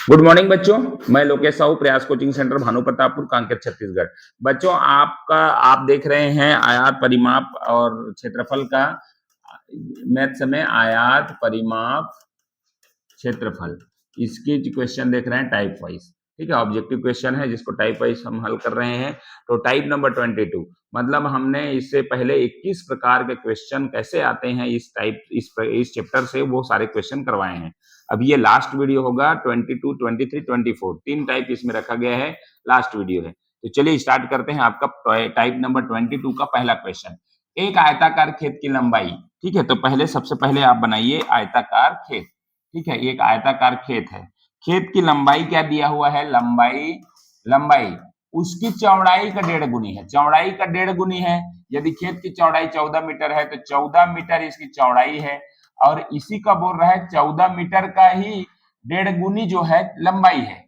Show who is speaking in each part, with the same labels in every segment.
Speaker 1: Good morning बच्चों, मैं लोकेश साहू, प्रयास कोचिंग सेंटर, भानु प्रतापपुर, कांकेर, छत्तीसगढ़। बच्चों, आप देख रहे हैं आयात, परिमाप और क्षेत्रफल का मैथ्स में आयात, परिमाप, क्षेत्रफल, इसकी क्वेश्चन देख रहे हैं टाइप वाइज। ठीक है, ऑब्जेक्टिव क्वेश्चन है जिसको टाइप वाइज हम हल कर रहे हैं। तो टाइप नंबर 22, मतलब हमने इससे पहले 21 प्रकार के क्वेश्चन कैसे आते हैं इस टाइप इस चैप्टर से, वो सारे क्वेश्चन करवाए हैं। अब ये लास्ट वीडियो होगा। 22, 23, 24 तीन टाइप इसमें रखा गया है, लास्ट वीडियो है। तो चलिए स्टार्ट करते हैं। आपका टाइप नंबर 22 का पहला क्वेश्चन, एक आयताकार खेत की लंबाई। ठीक है, तो पहले सबसे पहले आप बनाइए आयताकार खेत। ठीक है, एक आयताकार खेत है, खेत की लंबाई क्या दिया हुआ है, लंबाई उसकी चौड़ाई का 1.5 गुनी है, चौड़ाई का 1.5 गुनी है। यदि खेत की चौड़ाई 14 मीटर है तो 14 मीटर इसकी चौड़ाई है, और इसी का बोल रहा है 14 मीटर का ही 1.5 गुनी जो है लंबाई है।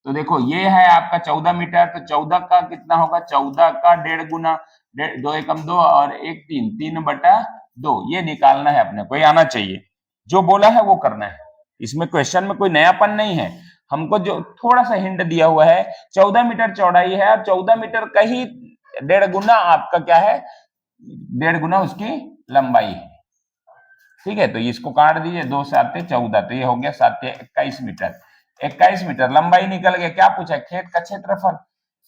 Speaker 1: तो देखो ये है आपका 14 मीटर, तो 14 का कितना होगा, 14 का 1.5 गुना, 2 एकम 2 और 1 3, 3/2 ये निकालना है अपने को, ये आना चाहिए। जो बोला है वो करना है, इसमें क्वेश्चन में कोई नयापन नहीं है। हमको जो थोड़ा सा हिंट दिया हुआ है, 14 मीटर चौड़ाई है और 14 मीटर का ही 1.5 गुना आपका क्या है, 1.5 गुना उसकी लंबाई है। ठीक है, तो इसको काट दीजिए, 2 7 14, तो ये हो गया 7 21 मीटर। 21 मीटर लंबाई निकल गया। क्या पूछा, खेत का क्षेत्रफल।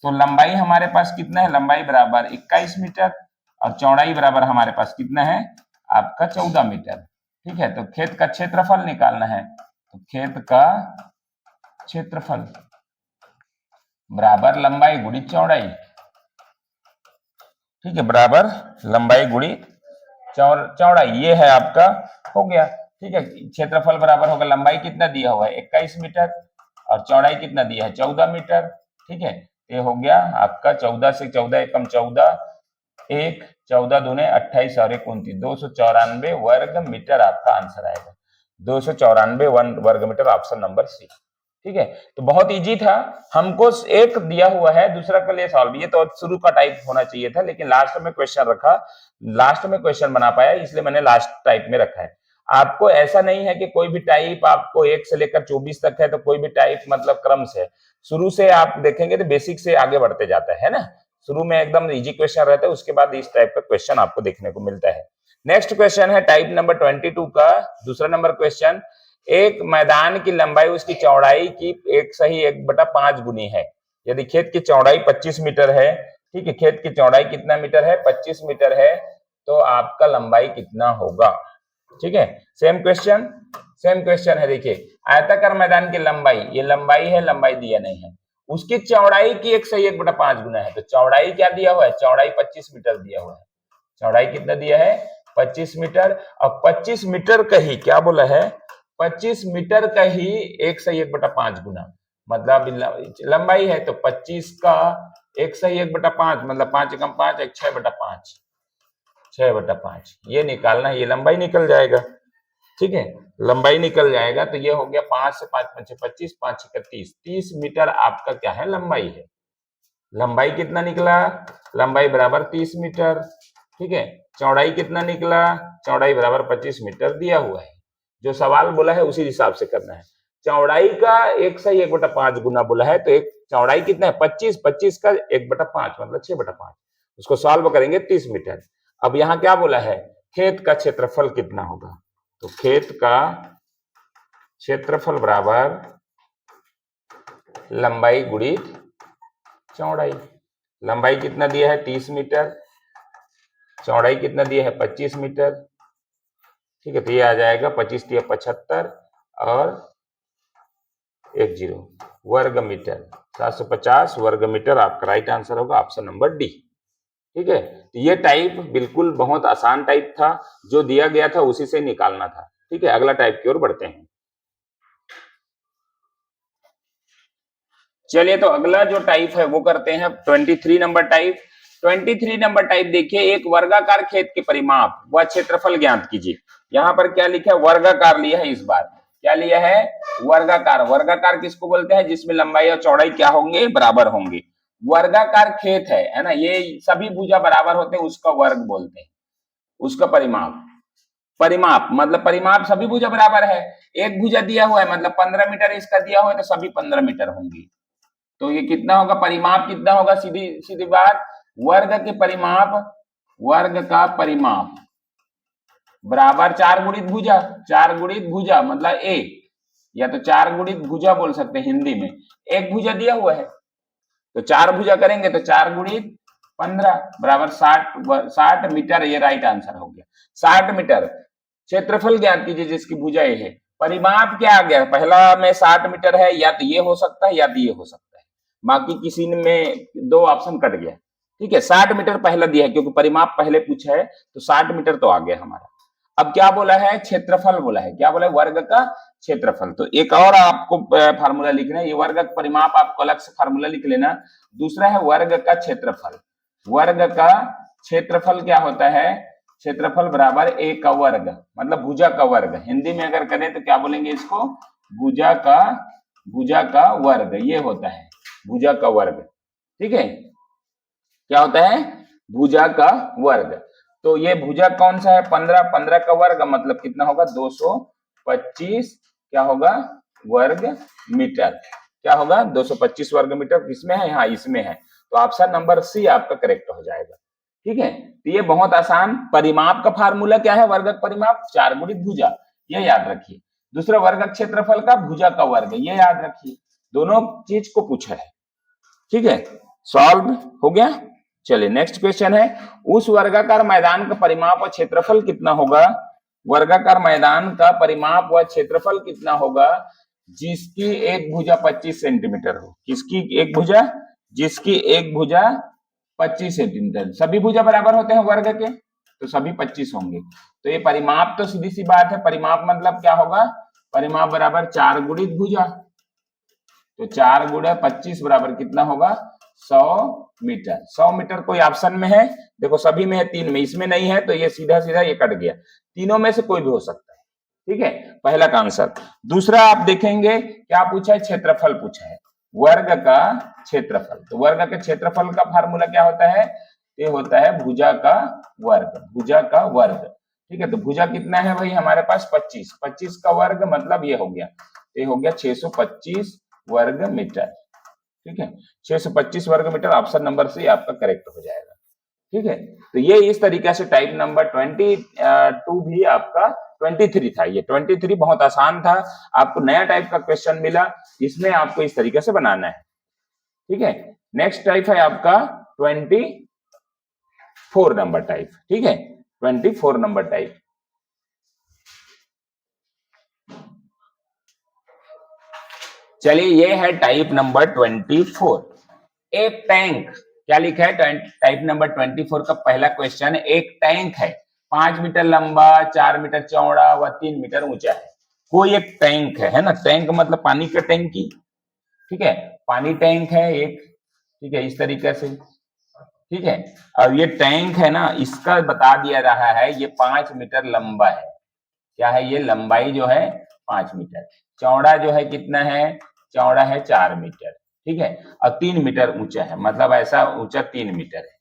Speaker 1: तो लंबाई हमारे पास कितना है, लंबाई बराबर 21 मीटर और चौड़ाई बराबर हमारे पास कितना है आपका 14 मीटर। ठीक है, तो खेत का क्षेत्रफल निकालना है, तो खेत का क्षेत्रफल बराबर लंबाई गुणी चौड़ाई। ठीक है, बराबर लंबाई गुणी चौड़ाई, ये है आपका, हो गया। ठीक है, क्षेत्रफल बराबर होगा, लंबाई कितना दिया हुआ है 21 मीटर और चौड़ाई कितना दिया है 14 मीटर। ठीक है, ये हो गया आपका 14 से 14 एकम 14, 1 14 दूने 28 और 1 29, 294 वर्ग मीटर आपका आंसर आएगा। 294 वर्ग मीटर, ऑप्शन नंबर सी। ठीक है, तो बहुत इजी था। हमको एक दिया हुआ है, दूसरा के लिए सॉल्व, ये तो शुरू का टाइप होना चाहिए था, लेकिन लास्ट में क्वेश्चन रखा, लास्ट में क्वेश्चन बना पाया, इसलिए मैंने लास्ट टाइप में रखा है। आपको ऐसा नहीं है कि कोई भी टाइप आपको 1 से लेकर 24 तक है, तो कोई भी टाइप मतलब क्रम से, शुरू से आप देखेंगे तो बेसिक से आगे बढ़ते जाता है ना। शुरू में एकदम इजी क्वेश्चन रहता है, उसके बाद इस टाइप का क्वेश्चन आपको देखने को मिलता है। नेक्स्ट क्वेश्चन है टाइप नंबर 22 का दूसरा नंबर क्वेश्चन, एक मैदान की लंबाई उसकी चौड़ाई की 1/5 गुनी है। यदि खेत की चौड़ाई 25 मीटर है, ठीक है, खेत की चौड़ाई कितना मीटर है, 25 मीटर है, तो आपका लंबाई कितना होगा। ठीक है, सेम क्वेश्चन है। देखिए, आयताकार मैदान की लंबाई, ये लंबाई है, लंबाई दिया नहीं है, उसकी चौड़ाई की 1/5 गुना है। तो चौड़ाई क्या दिया हुआ है, चौड़ाई 25 मीटर दिया हुआ है, चौड़ाई कितना दिया है 25 मीटर, और 25 मीटर का ही क्या बोला है, 25 मीटर का ही 1/5 गुना, मतलब लंबाई है, तो 25 का 1/5 मतलब 5 एकम 5, 6/5, 6/5 ये निकालना है, ये लंबाई निकल जाएगा। ठीक है, लंबाई निकल जाएगा, तो ये हो गया 5 से 5 5 25, 5 6 30, 30 मीटर आपका क्या है, लंबाई है। लंबाई कितना निकला, लंबाई बराबर 30 मीटर। ठीक है, चौड़ाई कितना निकला, चौड़ाई बराबर 25 मीटर दिया हुआ है। जो सवाल बोला है उसी हिसाब से करना है। चौड़ाई का 1/5 गुना बोला है, तो एक चौड़ाई कितना है 25, 25 का 1/5 मतलब 6/5, उसको सॉल्व करेंगे 30 मीटर। अब यहाँ क्या बोला है, खेत का क्षेत्रफल कितना होगा, तो खेत का क्षेत्रफल बराबर लंबाई गुणित चौड़ाई। लंबाई कितना दिया है 30 मीटर, चौड़ाई कितना दिया है 25 मीटर। ठीक है, तो ये आ जाएगा 25 दिया 75 और 10 वर्ग मीटर, 750 वर्ग मीटर आपका राइट आंसर होगा, ऑप्शन नंबर डी। ठीक है, तो ये टाइप बिल्कुल बहुत आसान टाइप था, जो दिया गया था उसी से निकालना था। ठीक है, अगला टाइप की ओर बढ़ते हैं। चलिए, तो अगला जो टाइप है वो करते हैं 23 नंबर टाइप। 23 नंबर टाइप देखिए, एक वर्गाकार खेत के परिमाप व क्षेत्रफल ज्ञात कीजिए। यहाँ पर क्या लिखा है, वर्गाकार लिया है, इस बार क्या लिया है, वर्गाकार। वर्गाकार किसको बोलते हैं, जिसमें लंबाई और चौड़ाई क्या होंगे, बराबर होंगे। वर्गाकार खेत है ना, ये सभी भुजा बराबर होते हैं, उसका वर्ग बोलते हैं, उसका परिमाप। परिमाप मतलब परिमाप सभी भुजा बराबर है, एक भुजा दिया हुआ है मतलब 15 मीटर इसका दिया हुआ है तो सभी 15 मीटर होंगी। तो ये कितना होगा, परिमाप कितना होगा, सीधी सीधी बात, वर्ग के परिमाप, वर्ग का परिमाप बराबर 4 गुणित भुजा, 4 गुणित भुजा मतलब ए, या तो 4 गुणित भुजा बोल सकते हैं हिंदी में, एक भुजा दिया हुआ है तो 4 भुजा करेंगे तो 4 गुणित 15 बराबर 60 मीटर, ये राइट आंसर हो गया। 60 मीटर क्षेत्रफल ज्ञात कीजिए जिसकी भुजा ये है। परिमाप क्या आ गया, पहला में 60 मीटर है, या तो ये हो सकता है या तो ये हो सकता है, बाकी किसी में दो ऑप्शन कट गया। ठीक है, 60 मीटर पहला दिया है क्योंकि परिमाप पहले पूछा है तो 60 मीटर तो आ गया हमारा। अब क्या बोला है, क्षेत्रफल बोला है, क्या बोला है, वर्ग का क्षेत्रफल। तो एक और आपको फार्मूला लिखना है, ये वर्ग का परिमाप आपको अलग से फार्मूला लिख लेना। दूसरा है वर्ग का क्षेत्रफल, वर्ग का क्षेत्रफल क्या होता है, क्षेत्रफल बराबर ए का वर्ग मतलब भुजा का वर्ग, हिंदी में अगर करें तो क्या बोलेंगे इसको, भुजा का वर्ग, ये होता है भुजा का वर्ग। ठीक है, क्या होता है, भुजा का वर्ग। तो ये भुजा कौन सा है, 15, 15 का वर्ग मतलब कितना होगा, 225 क्या होगा वर्ग मीटर, क्या होगा 225 वर्ग मीटर, किसमें है, हाँ इसमें है। तो ऑप्शन नंबर सी आपका करेक्ट हो जाएगा। ठीक है, तो ये बहुत आसान, परिमाप का फार्मूला क्या है, वर्ग परिमाप 4 गुणित भुजा, ये याद रखिए। दूसरा वर्ग क्षेत्रफल का भुजा का वर्ग, ये याद रखिए, दोनों चीज को पूछा है। ठीक है, सॉल्व हो गया। चलिए नेक्स्ट क्वेश्चन है, उस वर्गाकार मैदान का परिमाप व क्षेत्रफल कितना होगा, वर्गाकार मैदान का परिमाप व क्षेत्रफल कितना होगा जिसकी एक भुजा 25 सेंटीमीटर हो, किसकी एक भुजा, जिसकी एक भुजा 25 सेंटीमीटर, सभी भुजा बराबर होते हैं वर्ग के तो सभी 25 होंगे। तो ये परिमाप तो सीधी सी बात है, परिमाप मतलब क्या होगा, परिमाप बराबर 4 गुणित भुजा, तो 4 गुणा 25 बराबर कितना होगा 100 मीटर। 100 मीटर कोई ऑप्शन में है, देखो सभी में है, 3 में, इसमें नहीं है तो ये सीधा सीधा ये कट गया, तीनों में से कोई भी हो सकता है। ठीक है, पहला का आंसर। दूसरा आप देखेंगे क्या पूछा है, क्षेत्रफल पूछा है, वर्ग का क्षेत्रफल। तो वर्ग के क्षेत्रफल का फार्मूला क्या होता है, ये होता है भुजा का वर्ग, भुजा का वर्ग। ठीक है, तो भुजा कितना है भाई हमारे पास 25, 25 का वर्ग मतलब ये हो गया, ये हो गया 625 वर्ग मीटर। ठीक है, 625 वर्ग मीटर, ऑप्शन नंबर सी आपका करेक्ट हो जाएगा। ठीक है, तो ये इस तरीके से टाइप नंबर 22 भी आपका 23 था, ये 23 बहुत आसान था, आपको नया टाइप का क्वेश्चन मिला, इसमें आपको इस तरीके से बनाना है। ठीक है, नेक्स्ट टाइप है आपका 24 नंबर टाइप। ठीक है, 24 नंबर टाइप। चलिए ये है टाइप नंबर 24। एक टैंक, क्या लिखा है टाइप नंबर 24 का पहला क्वेश्चन, एक टैंक है 5 मीटर लंबा, 4 मीटर चौड़ा व 3 मीटर ऊंचा है। कोई एक टैंक है ना, टैंक मतलब पानी का टैंकी। ठीक है, पानी टैंक है एक, ठीक है इस तरीके से। ठीक है, और ये टैंक है ना, इसका बता दिया रहा है ये 5 मीटर लंबा है, क्या है ये लंबाई जो है 5 मीटर, चौड़ा जो है कितना है, चौड़ा है 4 मीटर। ठीक है, और 3 मीटर ऊंचा है, मतलब ऐसा ऊंचा 3 मीटर है।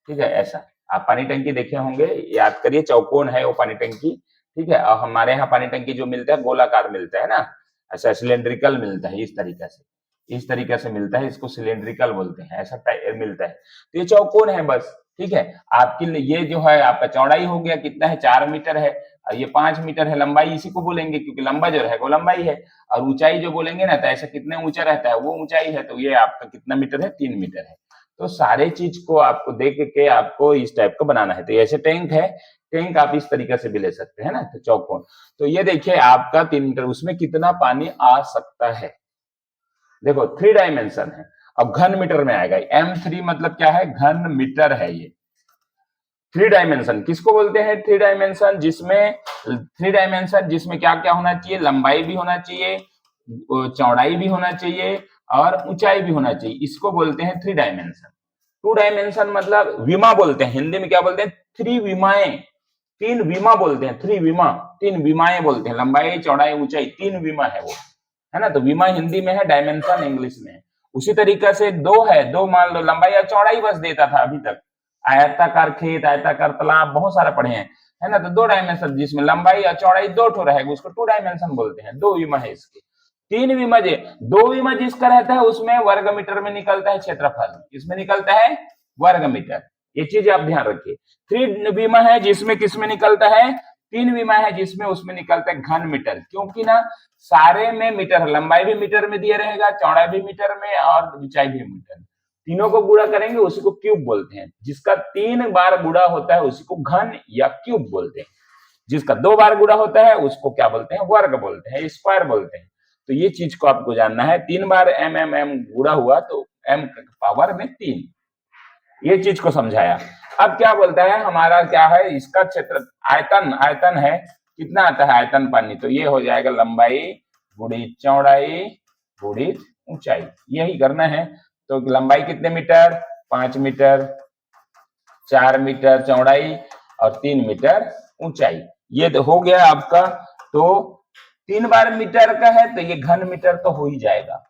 Speaker 1: ठीक है, ऐसा आप पानी टंकी देखे होंगे, याद करिए चौकोन है वो पानी टंकी। ठीक है, और हमारे यहाँ पानी टंकी जो मिलता है गोलाकार मिलता है ना, ऐसा सिलेंड्रिकल मिलता है, इस तरीके से, इस तरीके से मिलता है, इसको सिलेंड्रिकल बोलते हैं, ऐसा मिलता है। तो ये चौकोन है बस। ठीक है, आपके लिए ये जो है आपका चौड़ाई हो गया कितना है 4 मीटर है, और ये 5 मीटर है, लंबाई इसी को बोलेंगे क्योंकि लंबा जो है वो लंबाई है, और ऊंचाई जो बोलेंगे ना तो ऐसा कितने ऊंचा रहता है वो ऊंचाई है, तो ये आपका कितना मीटर है 3 मीटर है। तो सारे चीज को आपको देख के आपको इस टाइप का बनाना है। तो ऐसे टैंक है, टैंक आप इस तरीके से भी ले सकते हैं ना, तो चौकोन। तो ये देखिए आपका 3 मीटर, उसमें कितना पानी आ सकता है, देखो 3 डायमेंशन है, अब घन मीटर में आएगा, M3 मतलब क्या है, घन मीटर है ये। 3 डायमेंशन किसको बोलते हैं, 3 डायमेंशन जिसमें, 3 डायमेंशन जिसमें क्या क्या होना चाहिए, लंबाई भी होना चाहिए, चौड़ाई भी होना चाहिए और ऊंचाई भी होना चाहिए, इसको बोलते हैं 3 डायमेंशन। 2 डायमेंशन मतलब विमा बोलते हैं, हिंदी में क्या बोलते हैं, 3 विमाएं, 3 विमा बोलते हैं, 3 विमा, 3 विमाएं बोलते हैं, लंबाई चौड़ाई ऊंचाई 3 विमा है वो, है ना। तो विमा हिंदी में है, डायमेंशन इंग्लिश में है। उसी तरीके से 2 है, 2 मान लो लंबाई या चौड़ाई बस देता था अभी तक, आयताकार खेत, आयताकार तालाब, बहुत सारा पढ़े हैं, है ना। तो 2 डायमेंशन जिसमें लंबाई और चौड़ाई 2 ठो रहेगा उसको 2 डायमेंशन बोलते हैं। 2 विमा है इसके। 3 विमा 2 विमा जिसका रहता है उसमें वर्ग मीटर में निकलता है क्षेत्रफल, इसमें निकलता है वर्ग मीटर, ये चीज आप ध्यान रखिए। 3 विमा है जिसमें किसमें निकलता है, 3 विमा है जिसमें उसमें निकलता है घन मीटर, क्योंकि ना सारे में मीटर, लंबाई भी मीटर में दिया रहेगा, चौड़ाई भी मीटर में और ऊंचाई भी मीटर, तीनों को गुणा करेंगे उसी को क्यूब बोलते हैं। जिसका 3 बार गुणा होता है उसी को घन या क्यूब बोलते हैं। जिसका 2 बार गुणा होता है उसको क्या बोलते हैं, वर्ग बोलते हैं, स्क्वायर बोलते हैं। तो ये चीज को आपको जानना है। 3 बार एम एम एम गुणा हुआ तो एम पावर में 3, ये चीज को समझाया। अब क्या बोलता है हमारा, क्या है इसका क्षेत्र, आयतन, आयतन है कितना आता है आयतन पानी, तो ये हो जाएगा लंबाई गुणित चौड़ाई गुणित ऊंचाई, यही करना है। तो लंबाई कितने मीटर, 5 मीटर, 4 मीटर चौड़ाई और 3 मीटर ऊंचाई, ये तो हो गया आपका। तो 3 बार मीटर का है तो ये घन मीटर तो हो ही जाएगा,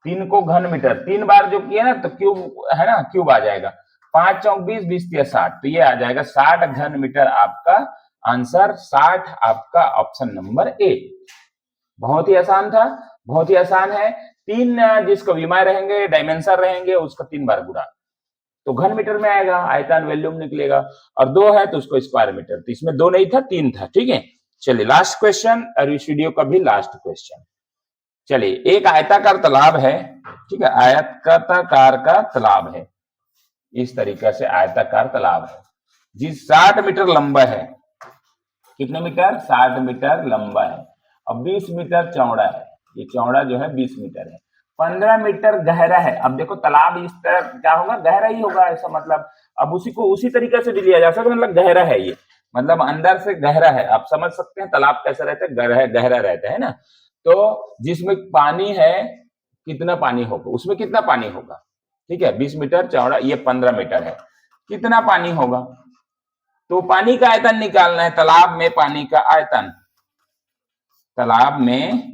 Speaker 1: 3 को घन मीटर, 3 बार जो किया ना तो क्यूब है ना, क्यूब आ जाएगा। 5 चौक 20, 20 तिया 60, तो ये आ जाएगा 60 घन मीटर आपका आंसर। 60 आपका ऑप्शन नंबर ए। बहुत ही आसान था, बहुत ही आसान है। 3 जिसको विमा रहेंगे, डायमेंशन रहेंगे, उसको 3 बार गुणा तो घन मीटर में आएगा, आयतन वॉल्यूम निकलेगा। और 2 है तो उसको स्क्वायर मीटर, तो इसमें 2 नहीं था 3 था, ठीक है। चलिए लास्ट क्वेश्चन, और इस वीडियो का भी लास्ट क्वेश्चन। चलिए, एक आयताकार तालाब है, ठीक है, आयताकार का तालाब है, इस तरीके से आयताकार तालाब है, जिस 60 मीटर लंबा है, कितने मीटर, 60 मीटर लंबा है और 20 मीटर चौड़ा है, ये चौड़ा जो है 20 मीटर है, 15 मीटर गहरा है। अब देखो तालाब इस तरह क्या होगा, गहरा ही होगा, ऐसा मतलब अब उसी को उसी तरीके से भी लिया जा सकता है, मतलब गहरा है ये, मतलब अंदर से गहरा है। आप समझ सकते हैं तालाब कैसा रहता है, गहरा रहता है ना। तो जिसमें पानी है, कितना पानी होगा, उसमें कितना पानी होगा, ठीक है, 20 मीटर चौड़ा, ये 15 मीटर है, कितना पानी होगा। तो पानी का आयतन निकालना है, तालाब में पानी का आयतन, तालाब में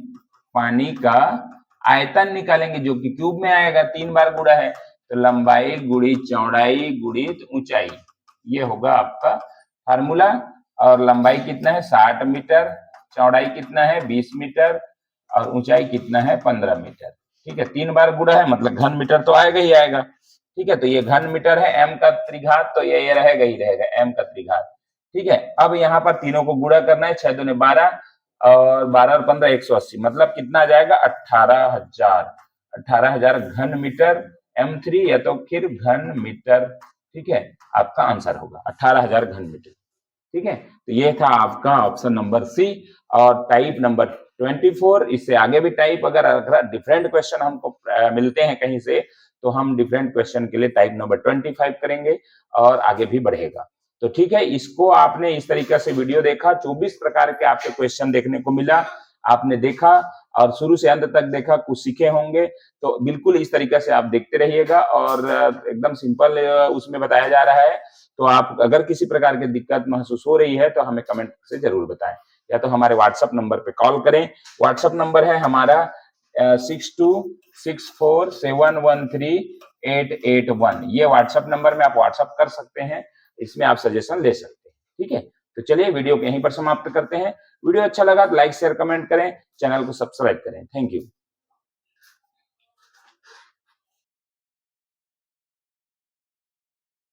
Speaker 1: पानी का आयतन निकालेंगे जो कि क्यूब में आएगा, 3 बार गुणा है, तो लंबाई गुणित चौड़ाई गुणित ऊंचाई, ये होगा आपका फार्मूला। और लंबाई कितना है 60 मीटर, चौड़ाई कितना है 20 मीटर और ऊंचाई कितना है 15 मीटर, ठीक है। 3 बार गुणा है मतलब घन मीटर तो आएगा ही आएगा, ठीक है। तो ये घन मीटर है, m का त्रिघात, तो ये रहेगा ही रहेगा m का त्रिघात, ठीक है। अब यहाँ पर तीनों को गुणा करना है, 6 दूने 12 और 12 और 15 180, मतलब कितना आ जाएगा 18,000 घन मीटर m3 या तो फिर घन मीटर, ठीक है, आपका आंसर होगा 18,000 घन मीटर, ठीक है। तो ये था आपका ऑप्शन नंबर सी। और टाइप नंबर 24, इससे आगे भी टाइप अगर डिफरेंट क्वेश्चन हमको मिलते हैं कहीं से, तो हम डिफरेंट क्वेश्चन के लिए टाइप नंबर 25 करेंगे और आगे भी बढ़ेगा। तो ठीक है, इसको आपने इस तरीके से वीडियो देखा, 24 प्रकार के आपके क्वेश्चन देखने को मिला, आपने देखा और शुरू से अंत तक देखा, कुछ सीखे होंगे। तो बिल्कुल इस तरीके से आप देखते रहिएगा और एकदम सिंपल उसमें बताया जा रहा है। तो आप अगर किसी प्रकार की दिक्कत महसूस हो रही है तो हमें कमेंट से जरूर बताएं, या तो हमारे व्हाट्सएप नंबर पे कॉल करें। व्हाट्सएप नंबर है हमारा 62647113,881, ये व्हाट्सएप नंबर में आप व्हाट्सएप कर सकते हैं, इसमें आप सजेशन ले सकते हैं, ठीक है। तो चलिए वीडियो को यहीं पर समाप्त करते हैं। वीडियो अच्छा लगा तो लाइक शेयर कमेंट करें, चैनल को सब्सक्राइब करें। Thank you.